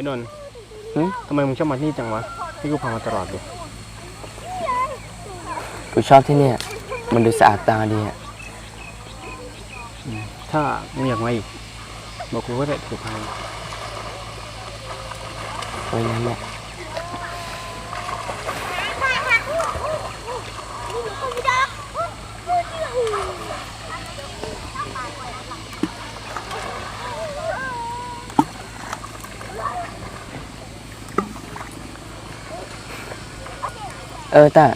นนท์ทำไมมึงชอบมาที่นี่จังวะที่กูพามาตลอดเลยกูชอบที่นี่มันดูสะอาดตาดีอ่ะถ้ามึงอยากมาอีกบอกกูก็ได้ถูกพาไว้นั้นแหละแต่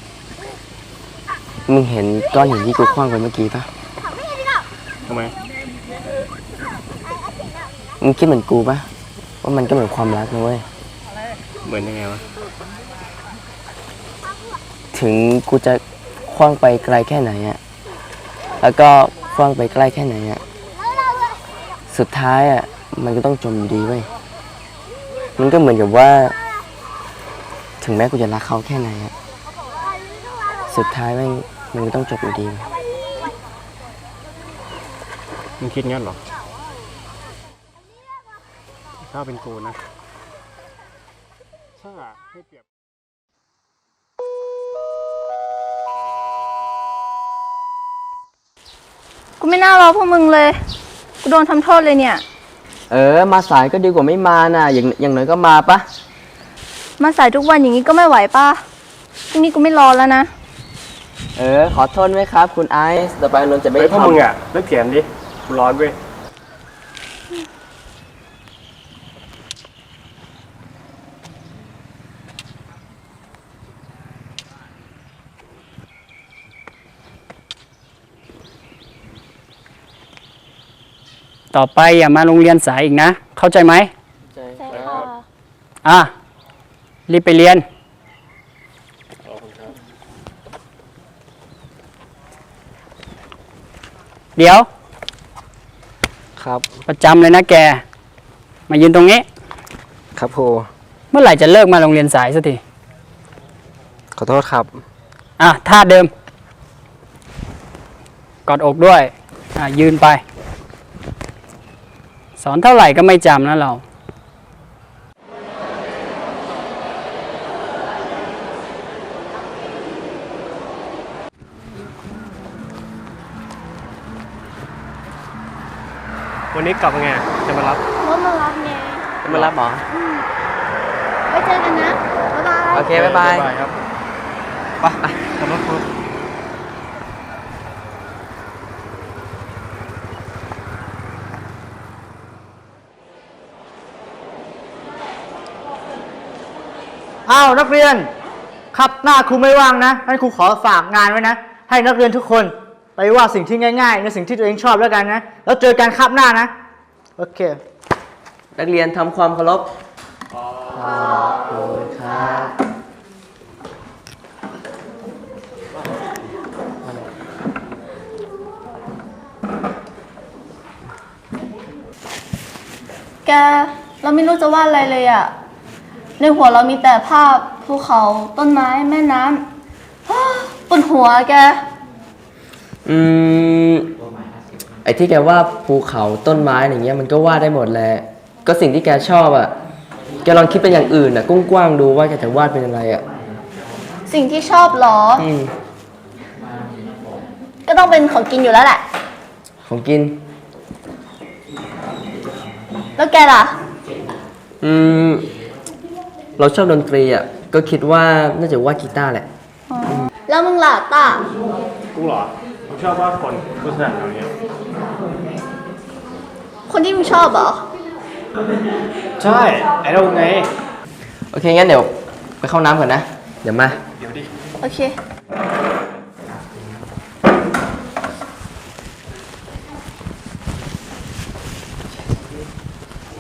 มึงเห็นก้อนหินที่กูคว้างไปเมื่อกี้ปะทำไมมึงคิดเหมือนกูปะว่ามันก็เหมือนความรักนะเว้ยเหมือนยังไงวะถึงกูจะคว้างไปไกลแค่ไหนอะแล้วก็คว้างไปใกล้แค่ไหนอะสุดท้ายอะมันก็ต้องจมอยู่ดีเว้ยมันก็เหมือนกับว่าถึงแม้กูจะรักเขาแค่ไหนอะสุดท้ายมันก็ต้องจบอยู่ดีมึงคิดงั้นหรอถ้าเป็นกูนะถ้าให้เปรียบกูไม่น่ารอพวกมึงเลยกูโดนทำโทษเลยเนี่ยมาสายก็ดีกว่าไม่มาน่ะอย่างน้อยก็มาปะมาสายทุกวันอย่างนี้ก็ไม่ไหวป่ะพรุ่งนี้กูไม่รอแล้วนะขอโทษไหมครับคุณไอซ์ต่อไปนนท์จะไม่ทำพวกมึงอ่ะเลิกเถียงดิกูร้อนเว้ยต่อไปอย่ามาโรงเรียนสายอีกนะเข้าใจไหมใช่ค่ะรีบไปเรียนเดี๋ยวครับประจำเลยนะแกมายืนตรงนี้ครับครูเมื่อไหร่จะเลิกมาโรงเรียนสายสักทีขอโทษครับท่าเดิมกอดอกด้วยยืนไปสอนเท่าไหร่ก็ไม่จำนะเราวันนี้กลับไงจะมารับรถมารับไงจะมารับหรอไว้เจอกันนะบ๊ายบายโอเคบ๊ายบายครับไปขับรถครูนักเรียนครับหน้าครูไม่ว่างนะงั้นครูขอฝากงานไว้นะให้นักเรียนทุกคนไปวาดสิ่งที่ง่ายๆในสิ่งที่ตัวเองชอบแล้วกันนะแล้วเจอกันคาบหน้านะโอเคนักเรียนทำความเคารพขอบคุณครับแกเราไม่รู้จะวาดอะไรเลยอ่ะในหัวเรามีแต่ภาพภูเขาต้นไม้แม่น้ำปวดหัวแกไอ้ที่แกว่าภูเขาต้นไม้อย่างเงี้ยมันก็วาดได้หมดแหละก็สิ่งที่แกชอบอ่ะแกลองคิดเป็นอย่างอื่นอ่ะกว้างๆดูว่าแกจะวาดเป็นอะไรอ่ะสิ่งที่ชอบหรอก็ต้องเป็นของกินอยู่แล้วแหละของกินแล้วแกล่ะเราชอบดนตรีอ่ะก็คิดว่าน่าจะวาดกีตาร์แหละแล้วมึงล่ะต้ากูเหรอกูชอบวาดคนลักษณะแบบนี้คนที่มึงชอบเหรอใช่ไอ้เราไงโอเคงั้นเดี๋ยวไปเข้าน้ำก่อนนะเดี๋ยวมาเดี๋ยวดิโอเค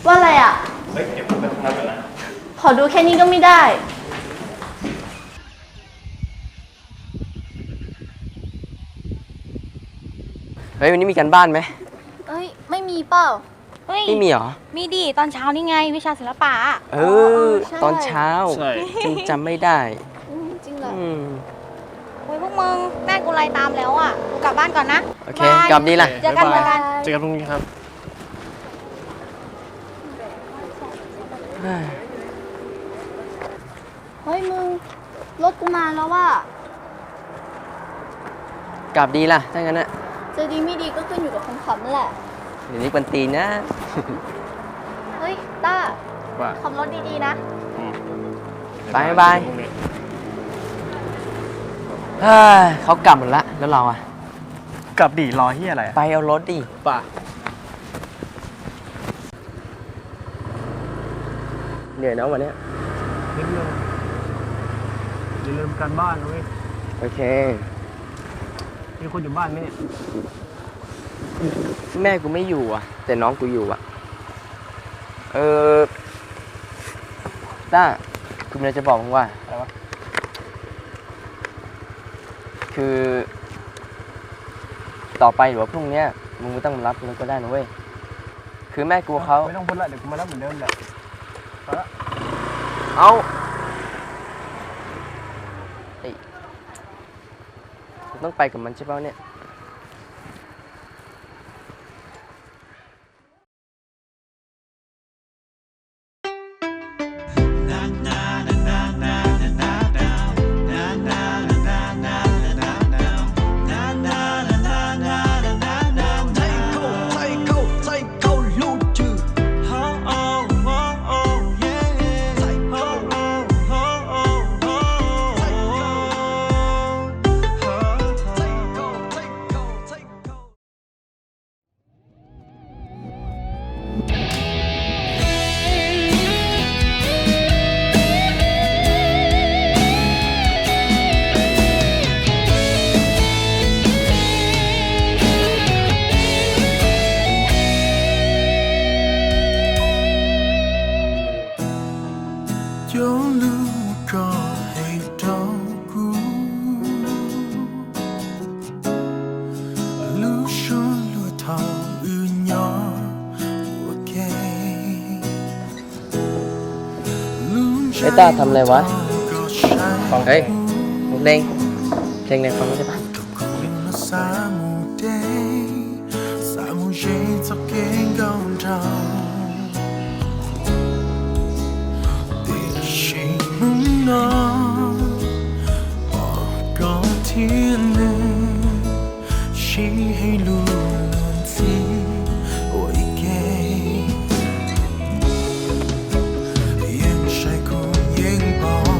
ว่าอะไรอ่ะเฮ้ยเดี๋ยวกูไปเข้าน้ำก่อนนะขอดูแค่นี้ก็ไม่ได้เฮ้ยวันนี้มีการบ้านไหมไม่มีเปล่าไม่มีเหรอมีดิตอนเช้านี่ไงวิชาศิลปะตอนเช้าจำไม่ได้จริงเหรอโอ้ยพวกมึงแม่กูไล่ตามแล้วอ่ะกูกลับบ้านก่อนนะโอเคกลับดีล่ะเจอกันพรุ่งนี้ครับ เฮ้ยมึง รถกูมาแล้วว่ะ กลับดีล่ะถ้างั้นอะ จะดีไม่ดีก็ขึ้นอยู่กับคนขับนั่นแหละ เดี๋ยวนี้กวนตีนนะ เฮ้ย ต้า ว่า ขับรถดีๆนะ บายบาย เฮ้ยเขากลับหมดละแล้วเราอะ กลับดีรอเฮียอะไร ไปเอารถดิ ป่ะ เหนื่อยนะวันเนี้ย นิดนึงอย่าลืมการบ้านนะเว้ย โอเค มีคนอยู่บ้านไหมเนี่ย แม่กูไม่อยู่อ่ะ แต่น้องกูอยู่อ่ะ ต้ากูมีอะไรจะบอกมึงว่า อะไรวะ คือ ต่อไปหรือว่าพรุ่งเนี้ยมึงไม่ต้องมารับกูก็ได้นะเว้ย คือแม่กูเขา ไม่ต้องพูดละเดี๋ยวกูมารับเหมือนเดิมแหละไปละ เอาเอ้ยกูต้องไปกับมันใช่ป่ะเนี่ย 有路ก็ให้เรารู้รู้ชัวร์รู้เท่าอื่นยอโอเค ไอ้ต้าทำอะไรวะ เฮ้ยมุกเด้งเพลงในฟังได้ปะ 사무대 사무실 섞인 감정 대신 넌บอกก่อนที่หนึ่งชี้ให้รู้ที่โอ้ยเก่งยังใช่กูยังบอก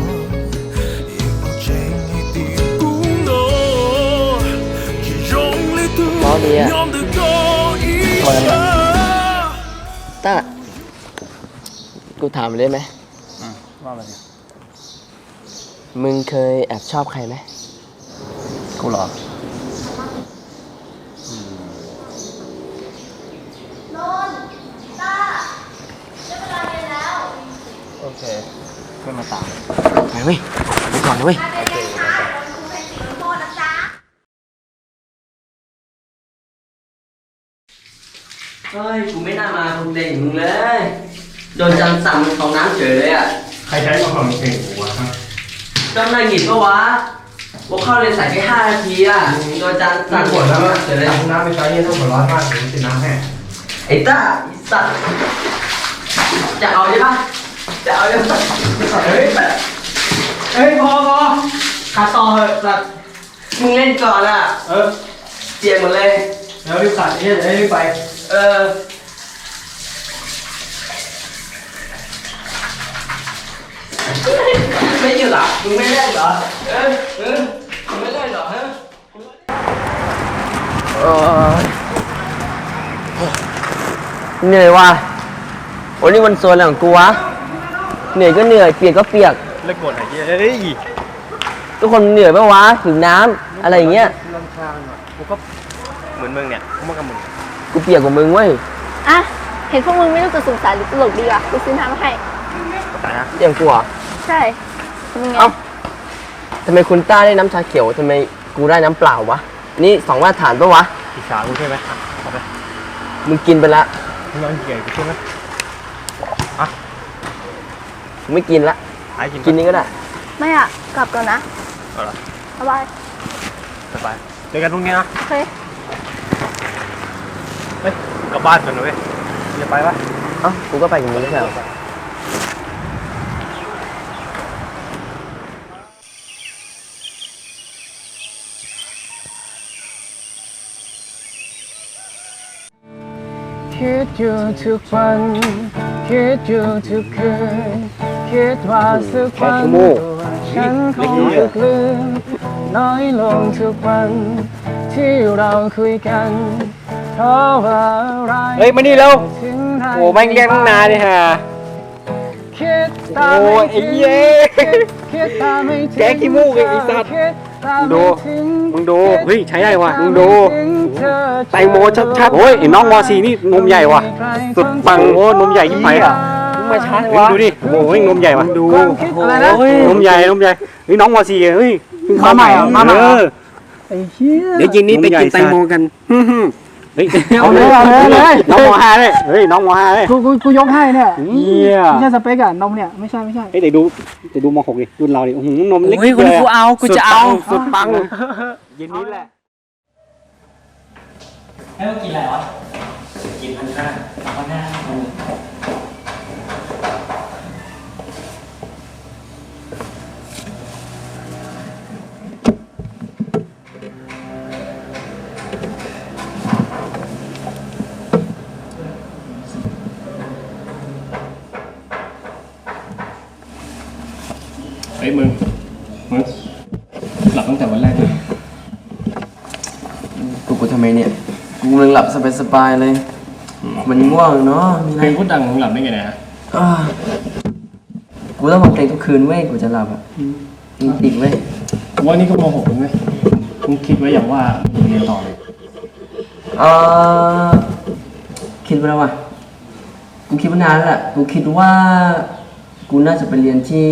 เจ๋งให้ดีกูโน้น้องดีอะต้า กูถามเลยได้ไหม ว่าอะไร มึงเคยแอบชอบใครไหม กูเหรอ โอเคเพื่อนมาตาม ไปเว้ยไปก่อนนะเว้ย เฮ้ย กูไม่น่ามาคงเล่นมึงเลย โดนจันสั่งมึงของน้ำเฉยเลยอ่ะ ใครใช้มาฟังเพลงกูวะฮะ จำนายหงิดปะวะว่าเข้าเรียนสายแค่5 นาทีอ่ะโดนจันสั่ง ปวดแล้ว เฉยเลย ตักน้ำไปใช้เนี่ยต้องหัวร้อนมากถึงกินน้ำแห้ง ไอ้ต้าไอ้สัตว์จะเอาใช่ปะจะเอาใช่ปะ เฮ้ยพอขาต่อเหอะสัตว์ มึงเล่นก่อนอ่ะ เจียงหมดเลย แล้วรีบตัดเนี่ยจะได้รีบไป ไม่หยุดเหรอมึงไม่เล่นเหรอมึงไม่เล่นเหรอฮะเหนื่อยว่ะวันนี้วันโซนอะไรของกูวะ เหนื่อยก็เหนื่อย เปียกก็เปียก เลิกบ่นไอ้เฮ้ย ทุกคนเหนื่อยปะวะหิวน้ำอะไรอย่างเงี้ย ลำคาญว่ะกูก็เหมือนมึงเนี่ยกูมากับมึง กูเปียกกว่ามึงเว้ย อ่ะ เห็นพวกมึงไม่รู้จะสงสารหรือตลกดีอ่ะกูซื้อน้ำมาให้ ตายนะ เปียกกูเหรอ ใช่ทำยังไง เอ้าทำไมคุณต้าได้น้ำชาเขียวทำไมกูได้น้ำเปล่าวะ นี่2 มาตรฐานปะวะ อิจฉากูใช่ไหมเอาไป มึงกินไปละ มึงนอนเกลียดกูใช่ไหม กูไม่กินละ ไอ้กิน กินนี้ก็ได้ ไม่อ่ะ กลับก่อนนะ เอาละ บ๊ายบาย สบายเจอกันพรุ่งนี้นะ โอเค เฮ้ยกลับบ้านกันนะเว้ยจะไปปะ เอ้ากูก็ไปกับมึงไม่ใช่เหรอ คิดอยู่ทุกวันคิดอยู่ทุกคืนคิดว่าสักวันตัวฉันคงจะลืมน้อยลงทุกวันที่เราคุยกันเพราะว่าอะไร เฮ้ยมานี่เร็ว ถึงได้ โอ้แม่งเรียกตั้งนานเลยฮะ คิดตาม โอ้ ไม่ ยไอ้ ถึง เย้ คิดตามไม่ถึง แกะขี้มูกไอ้สัตว์ คิดตาม ดู ไม่ถึง มึงดูเฮ้ยใช้ได้ว่ะมึงดู คิตามไม่ถึงเธอ แตงโมชัดๆโอ้ยไอ้น้องมอซีนี่นมใหญ่ว่ะสุดปังโอ้นมใหญ่ยิ่งไปอ่ะ มาช้าเล เฮ้ ยวะ ดูดิโอ้ยนมใหญ่ว่ะดู ความคิดอะไรนะ โอ้ยนมใหญ่เฮ้ยน้องมอซีเฮ้ยเพิ่งเข้าใหม่ มาใหม่เหรอ เออ ไอ้เหี้ย เดี๋ยวยินนี้ไปกินแตงโมกันเฮ้ย เอาเลยเอาเลยเอาเลย น้องมห้าเลยเฮ้ยน้องมห้าเลย กูยกให้เนี่ย เหี้ย ไม่ใช่สเปกอะนมเนี่ยไม่ใช่ เฮ้ยเดี๋ยวดูมหกดิรุ่นเราดิโอ้โหนมเล็ก เฮ้ยคน เลย กูเอากูจะเอา สุดปังเย็นนี้แหละ ให้เรากินอะไรวะกิน1,500 เฮ้ยมึงหลับตั้งแต่วันแรกเลย กูทำไมเนี่ยกูกำลังหลับสบายๆเลย มันง่วงเนาะมีอะไร เพลงพูดดังมึงหลับได้ไงนะ อ่ากูต้องฟังเพลงทุกคืนเว้ยกูจะหลับอ่ะจริงๆเว้ย กูว่านี่ก็โมโหมึงไหมมึงคิดไว้อย่างว่ามึงเรียนต่อเลย เออคิดไว้แล้วว่ะกูคิดมานานแล้วแหละกูคิดว่ากูน่าจะไปเรียนที่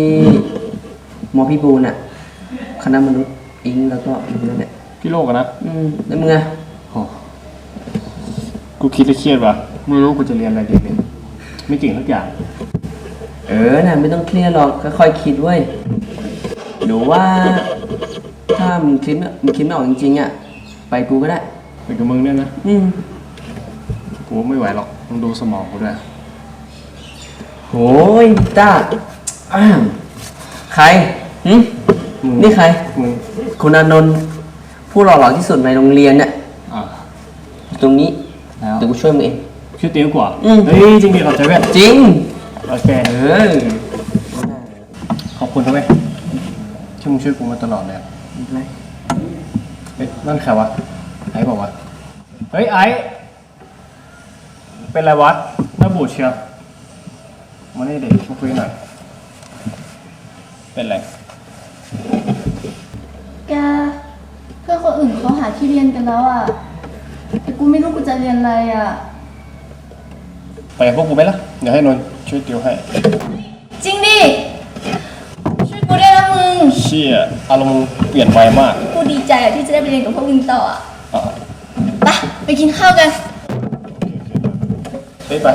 มอพี่บูนอ่ะคณะมนุษย์อิงแล้วก็อีกนั่นแหละ พี่โลกอะนะ แล้วมึงอะ กูคิดและเครียดว่ะไม่รู้กูจะเรียนอะไรดีเนี่ยไม่เก่งทุกอย่าง น่ะไม่ต้องเครียดหรอกค่อยๆคิดเว้ยหรือว่าถ้ามึงคิดไม่ออกจริงๆอ่ะไปกูก็ได้ ไปกับมึงเนี่ยนะ กูไม่ไหวหรอกมึงดูสมองกูด้วย โหยต้าใครมึง นี่ใคร มึง คุณอานนท์ผู้หล่อเหลาที่สุดในโรงเรียนเนี่ย อ่ะ ตรงนี้ แล้ว เดี๋ยวกูช่วยมึงเอง ชื่อเตี้ยวกว่า อืม เฮ้ยจริงดิขอบใจเว้ย จริง โอเค อ ขอบคุณนะเว้ยที่มึงช่วยกูมาตลอดเลยอะ อะไร เฮ้ยนั่นใครวะไอ้บอกวะเฮ้ยไอ้เป็นไรวะหน้าบูดเชียวมานี่เด็กมาคุยหน่อยเป็นไร แกเพื่อนคนอื่นเขาหาที่เรียนกันแล้วอ่ะแต่กูไม่รู้กูจะเรียนอะไรอ่ะ ไปกับพวกกูไหมล่ะเดี๋ยวให้นนท์ช่วยติวให้ จริงดิช่วยกูได้นะมึง เชี่ยอารมณ์เปลี่ยนไวมาก กูดีใจอะที่จะได้ไปเรียนกับพวกมึงต่ออ่ะ อ่ะ ไปกินข้าวกัน เฮ้ยไป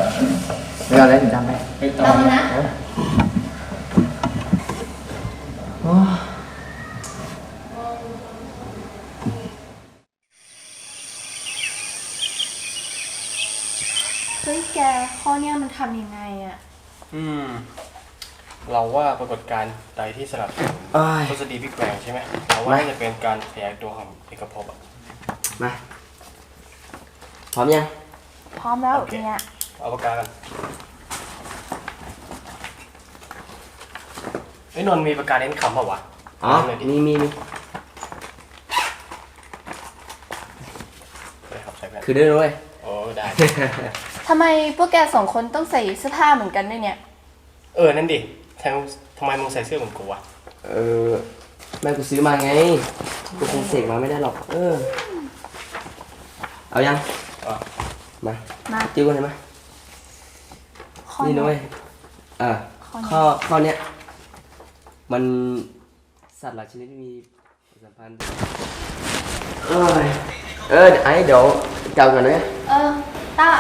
ไม่เอาอะไรถึงจำไป เฮ้ย ตามมานะ เฮ้ยแกข้อเนี้ยมันทำยังไงอะ เราว่าปรากฏการณ์ใดที่สลับทฤษฎีบิ๊กแบงใช่ไหมเราว่าน่าจะเป็นการขยายตัวของเอกภพอ่ะ มาพร้อมยัง พร้อมแล้ว โอเค เนี่ย เอาปากกากันไอ้ยนนท์มีปากกาเน้นคำเปล่าวะ อ๋อ เล่นหน่อยดิ มี ได้ครับใส่แว่น คือด้วยด้วย โอ้ได้ ทำไมพวกแกสองคนต้องใส่เสื้อผ้าเหมือนกันด้วยเนี่ย นั่นดิทำไมมึงใส่เสื้อเหมือนกูวะ แม่กูซื้อมาไงกูคงเสกมาไม่ได้หรอก เอายัง อ่ะ มา มา จิ้วกันเลยมา ข้อ นี่ ไหน นะเว้ยข้อเนี้ยมันสัตว์หลายชนิดมีสัมพันธ์ไอ้เดี๋ยวเก่าก่อนนะ ต้า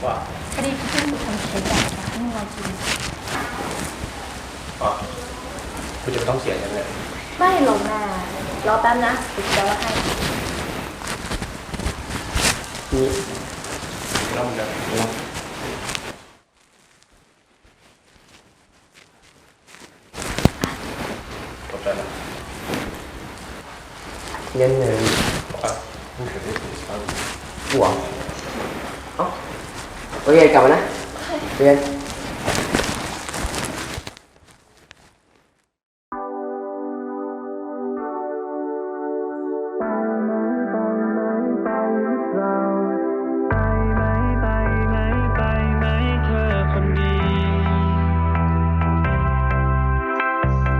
ว่า พอดีพี่เพิ่งทำเค้กอะให้มึงลองกิน กูจะไม่ต้องเสียใช่ไหม ไม่หรอกนะรอแป๊บนะเดี๋ยวจะว่าให้ นี่ แล้วมึงจะขอบใจนะ เงินเลย อ่ะมึงถือได้ถึงตอน หัวเอ้า โอเคกลับมานะเรียน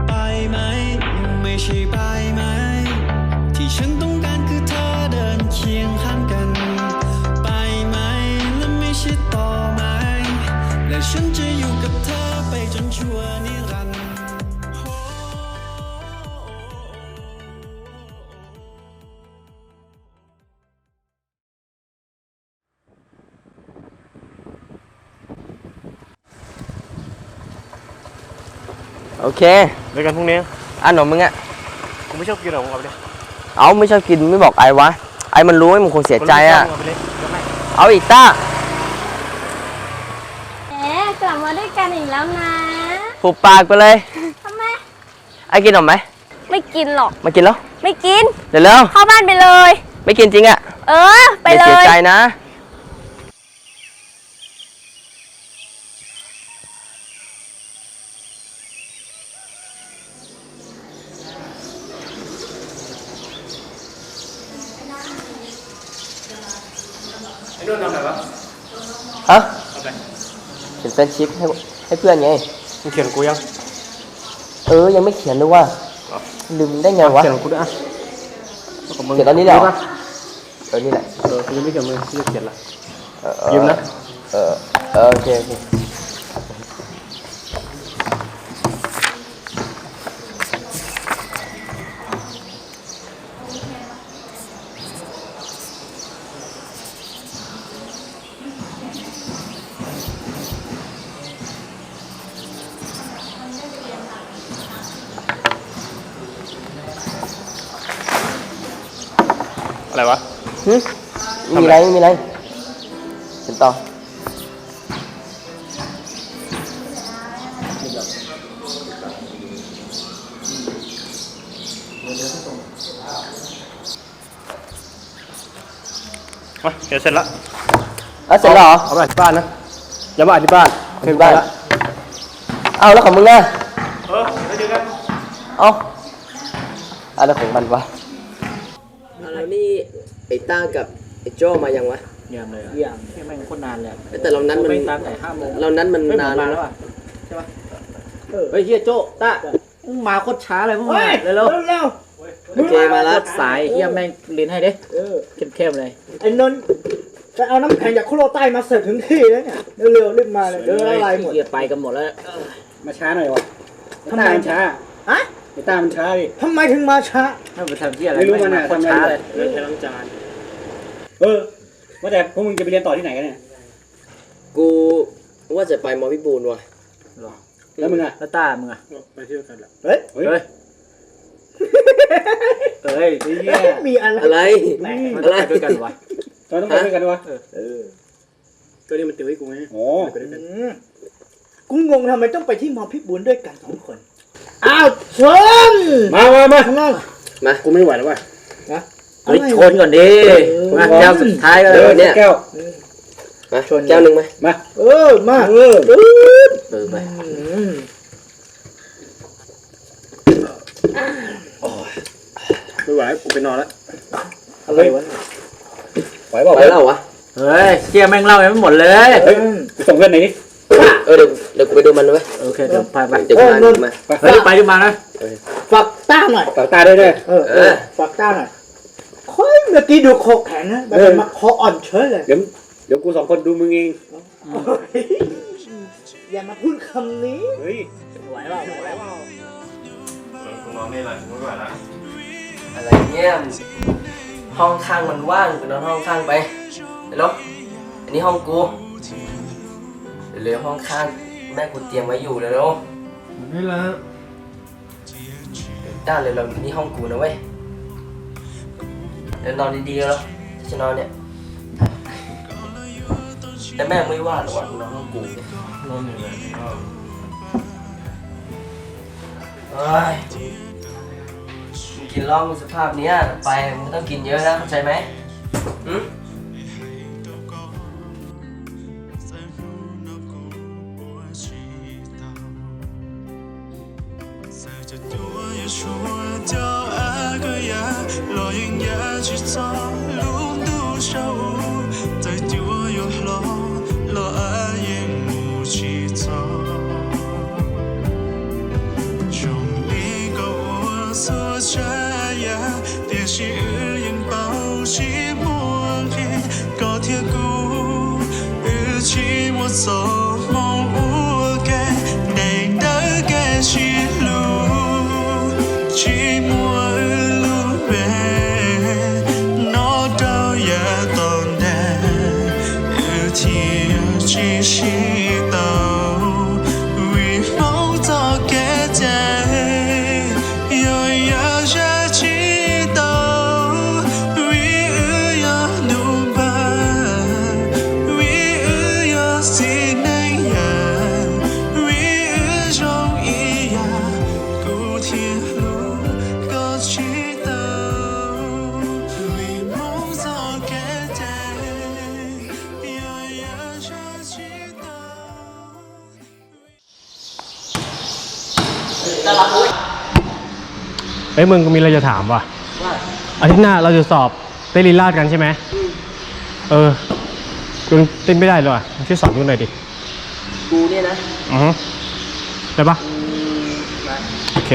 ไปไหมไม่ใช่ไปไหมที่ฉันต้องการคือเธอเดินเคียงข้างกันไปไหมและไม่ใช่ต่อไหมและฉันจะอยู่กับเธอไปจนชั่วนิรันดร์ โอเค ด้วยกันพรุ่งนี้ ขนมมึงอะ กูไม่ชอบกินหรอกมึงเอาไปเลย เอาไม่ชอบกินไม่บอกไอ้วะไอ้มันรู้ไหมมึงคงเสียใจอะ เอาไปเลยเดี๋ยวให้ เอาอีกต้า แหมกลับมาด้วยกันอีกแล้วนะ ผูกปากไปเลย ทำไม ไอ้กินหนมไหม ไม่กินหรอก มากินแล้ว ไม่กิน เดี๋ยวเร็ว เข้าบ้านไปเลย ไม่กินจริงอะ เออ ไป อย่า เล เสีย ย ใจนะ ไอ้นุ่นทำอะไรวะ ฮะ เอาไป เขียนเฟรนชิพให้เพื่อนไง มึงเขียนกูยัง ยังไม่เขียนด้วยว่าลืมได้ไงวะ เขียนกูด้วยอ่ะของมึง เขียนตอนนี้เลยเหรอนี่แหละ กูยังไม่เขียนมึงที่จะเขียนละ ยื ยืมนะ โอเคโอเคอะไรวะ ไม่มีอะไรไม่มีอะไรเขียนต่อ มาเขียนเสร็จละ เสร็จแล้วเหรอ เอาไปที่บ้านนะอย่ามาอ่านที่บ้าน ที่บ้านเอาแล้วของมึงอะ แล้วเจอกัน เอาอะไรของมันวะแล้วนี่ไอ้ต้ากับไอ้โจ้มายังวะ ยังเลยยังแค่แม่งโคตรนานเลย แต่เรานั้นมัน ตามแต่5 โมง เรานั้นมันนานแล้ว อ่ะใช่ปะเฮ้ยเฮียโจ้ต้ามึงมาโคตรช้าเลยพวกมึงเร็วเร็วเร็ว โอเคมาแล้ว สายเฮียแม่งเรียนให้เด้เข้มๆเลยไอ้นนท์จะเอาน้ำแข็งจากคุโรใต้มาเสิร์ฟถึงที่แล้วเนี่ยเร็วๆรีบมาเลยเดี๋ยวละลายหมดไปกันหมดแล้ว มาช้าหน่อยวะ ทำไม มันช้า อะ ไอ้ตามันช้าดิ ทำไมถึงมาช้าถ้าไปทำที่อะไร ไม่รู้มันอะ โคตรช้าเลย เรื่องใช้ล้างจาน ว่าแต่พวกมึงจะไปเรียนต่อที่ไหนกันเนี่ย กูว่าจะไปมอพิบูลว่ะ แล้วมึงอะ แล้วตามึงอะ ไปเที่ยวกันแหละ เฮ้ย เฮ้ย เฮ้ยมีอะไร อะไร มัน อะไร ไปด้วยกันวะ ตอนต้องไปด้วยกันด้วยวะ ก็นี่มันติวให้กูไง โอ้ ไปด้วยกัน กูงงทำไมต้องไปที่มอพิบูลด้วยกัน2 คน อ้าวชน มา ข้างนอก มา กูไม่ไหวแล้วว่ะ เฮ้ยชนก่อนดิมาแก้วสุดท้ายก็ เออเนี่ย แก้ว มาแก้วหนึ่งไหม มา มา ไป ไม่ไหวกูไปนอนแล้ว อะไรวะ ไหวเปล่า ไปแล้วเหรอวะ เฮ้ยเชี่ยแม่งเล่ายังไม่หมดเลย เฮ้ยไปส่งเพื่อนไหนนี่ เดี๋ยวกูไปดูมันด้วย โอเคเดี๋ยวไปไป เดี๋ยวกูมาดูมา เฮ้ยไปดูมานะฝากต้าหน่อย ฝากตาด้วยด้วย ฝากต้าหน่อยค่อยเมื่อกี้ดูโคแข็งนะแบบมาคออ่อนเฉยเลย เดี๋ยวกู2 คนดูมึงเอง อย่ามาพูดคำนี้ เฮ้ย ไหวเปล่า กูนอนไม่ไหวไม่ไหวแล้ว อะไรเนี่ยห้องข้างมันว่างไปนอนห้องข้างไปเดี๋ยวอันนี้ห้องกูเร็วห้องข้างแม่กูเตรียมไว้อยู่เร็ว ไม่ละ ด้านเลยเรานี่ห้องกูนะเว้ยเดี๋ยวนอนดีๆแล้วถ้าจะนอนเนี่ยแต่แม่ไม่ว่าหรอกว่ากูนอนห้องกู นอนอยู่เลย เฮ้ยมึงกินเหล้าสภาพเนี้ยไปมึงต้องกินเยอะนะเข้าใจไหม越说骄傲个呀，老鹰也去找路途上路，再丢有老爱也不去找。从一个我所在呀，电视影报喜莫片高铁谷，日期我走梦无改，内的该去路。寂寞路边，我都也懂得，日天只是到，微风早给在，有些祈祷，为要努把，为要心内呀，为容易呀，古天路。เฮ้ยมึงก็มีอะไรจะถามว่ะ ว่า อาทิตย์หน้าเราจะสอบเต้นลีลาศกันใช่ไหมกูเต้นไม่ได้เลยว่ะช่วยสอนกูหน่อยดิ กูเนี่ยนะ ได้ปะ มา โอเค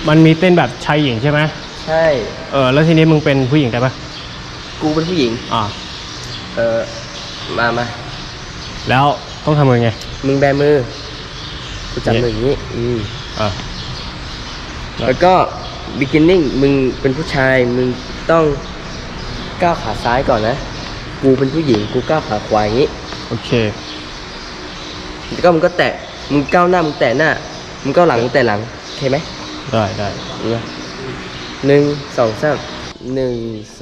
มันมีเต้นแบบชายหญิงใช่ไหม ใช่ แล้วทีนี้มึงเป็นผู้หญิงได้ปะ กูเป็นผู้หญิง มา แล้วต้องทำยังไง มึงแบมือ กูจับมืออย่างนี้แล้วก็ beginning มึงเป็นผู้ชาย มึงต้องก้าวขาซ้ายก่อนนะ กูเป็นผู้หญิง กูก้าวขาขวาอย่างนี้ โอเค แล้วก็มึงก็แตะ มึงก้าวหน้า มึงแตะหน้า มึงก้าวหลัง มึงแตะหลัง โอเคไหม ได้ 1 2 3 1 2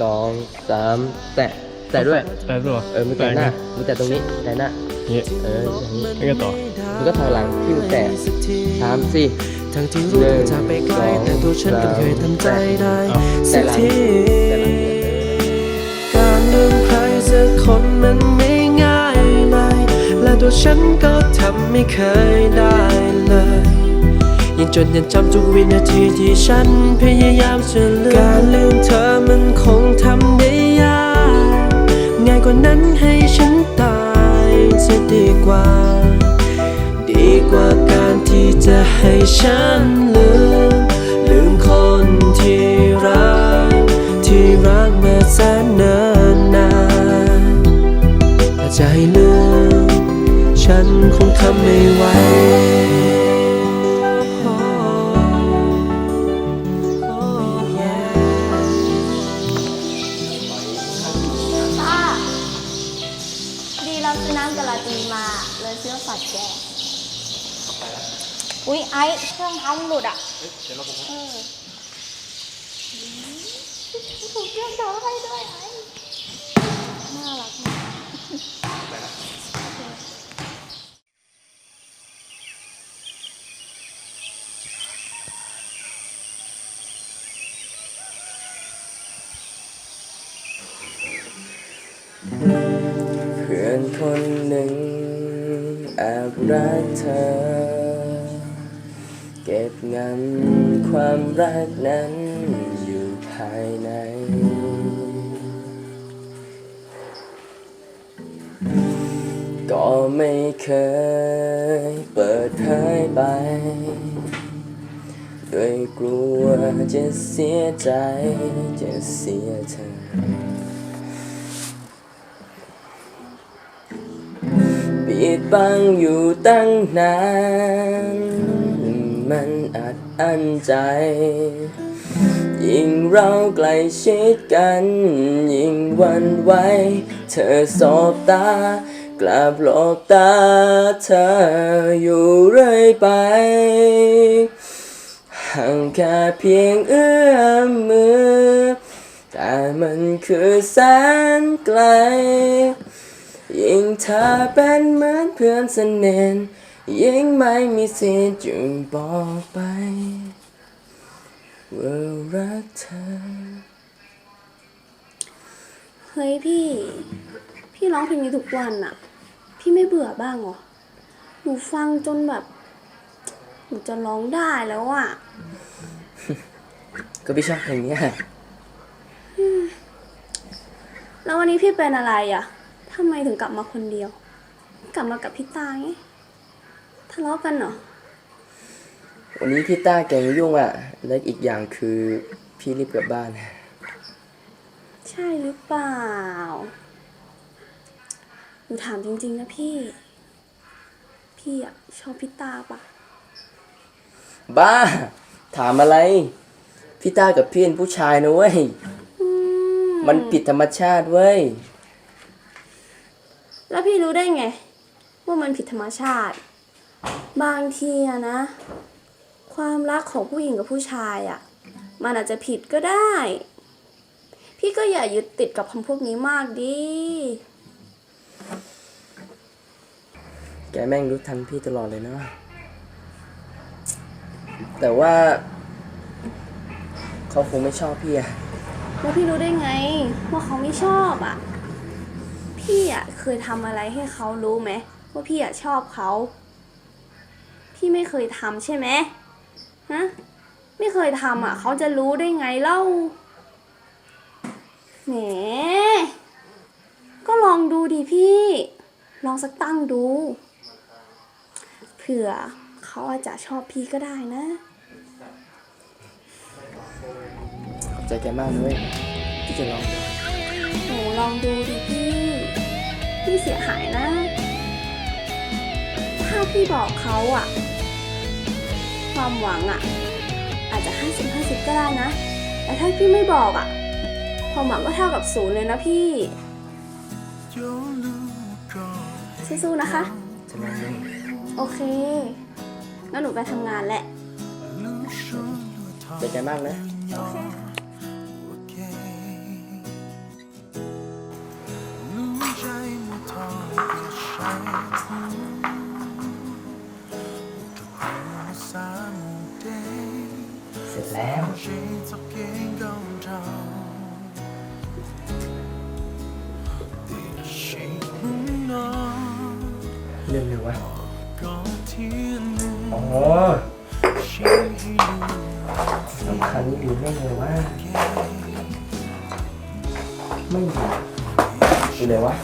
3 แตะด้วย ได้ตัว มึงแตะหน้า มึงแตะตรงนี้ แตะหน้า นี่ อย่างนี้ ไม่ก็ต่อ มึงก็ถอยหลังที่มึงแตะ3 4 ทั้งที่รู้ว่าจะไปไกลแต่ตัวฉันก็เคยทำใจได้สักทีการลืมใครสักคนมันไม่ง่ายเลยและตัวฉันก็ทำไม่เคยได้เลยยังจนยังจำทุกวินาทีที่ฉันพยายามจะลืมการลืมเธอมันคงทำได้ยากง่ายกว่านั้นให้ฉันตายจะดีกว่าการที่จะให้ฉันลืมคนที่รักมาแสนเนิ่นนานถ้าจะให้ลืมฉันคงทำไม่ไหวดีเราซื้อน้ำกะลาตีมาเลยซื้อฝัดแกอุ๊ยไอ้เครื่องเท้ามันหลุดอ่ะถูกเครื่องเท้าให้ด้วยไอ้น่ารักมาก เพื่อนคนหนึ่งแอบรักเธอเก็บงำความรักนั้นอยู่ภายในก็ไม่เคยเปิดเผยไปด้วยกลัวจะเสียใจจะเสียเธอปิดบังอยู่ตั้งนานมันอัดอั้นใจยิ่งเราใกล้ชิดกันยิ่งหวั่นไหวเธอสบตากลับหลบตาเธออยู่เรื่อยไปห่างแค่เพียงเอื้อมมือแต่มันคือแสนไกลยิ่งเธอเป็นเหมือนเพื่อนสนิทยิ่งไม่มีสิทธิ์จึงบอกไปว่ารักเธอ เฮ้ยพี่ร้องเพลงนี้ทุกวันอะพี่ไม่เบื่อบ้างเหรอหนูฟังจนแบบ หนูจะร้องได้แล้วอ่ะ ก็พี่ชอบเพลงเนี้ย แล้ววันนี้พี่เป็นอะไรอ่ะทำไมถึงกลับมาคนเดียว กลับมากับพี่ตาไงทะเลาะกันเหรอ วันนี้พี่ต้าแกยุ่งอ่ะ และอีกอย่างคือพี่รีบกลับบ้าน ใช่หรือเปล่า หนูถามจริงๆนะพี่ พี่อ่ะชอบพี่ตาปะ บ้า ถามอะไร พี่ต้ากับพี่เป็นผู้ชายนะเว้ย มันผิดธรรมชาติเว้ย แล้วพี่รู้ได้ไง ว่ามันผิดธรรมชาติ บางทีอะนะ ความรักของผู้หญิงกับผู้ชายอะมันอาจจะผิดก็ได้ พี่ก็อย่ายึดติดกับคำพวกนี้มากดิ แกแม่งรู้ทันพี่ตลอดเลยนะ แต่ว่าเขาคงไม่ชอบพี่อะ แล้วพี่รู้ได้ไงว่าเขาไม่ชอบอะพี่อะเคยทำอะไรให้เขารู้ไหมว่าพี่อะชอบเขา พี่ไม่เคยทำใช่ไหมฮะ ไม่เคยทำอะเขาจะรู้ได้ไงเล่า แหม ก็ลองดูดิพี่ ลองสักตั้งดู เผื่อเขาอาจจะชอบพี่ก็ได้นะ ขอบใจแกมากเลยที่จะลอง หนูลองดูดิพี่ไม่เสียหายนะ ถ้าพี่บอกเขาอะความหวังอะอาจจะ50-50ก็ได้นะ แต่ถ้าพี่ไม่บอกอะความหวังก็เท่ากับ0เลยนะพี่สู้ๆนะคะ จะลองดู โอเคงั้นหนูไปทำงานแหละ ใจแกมากนะ โอเค เสร็จแล้ว เรื่องอะไรวะ อ๋อสำคัญนี่อยู่ไม่เลยว่าไม่อยู่เลยวะ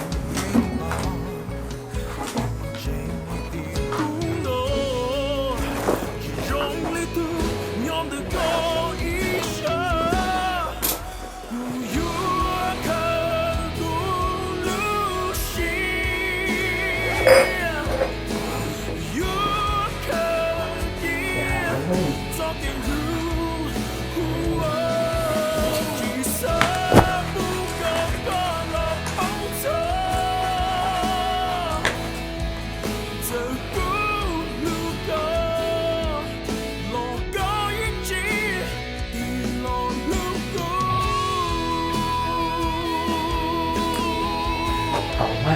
เอามา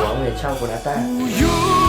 หวังเลยเช่ากูนะต้า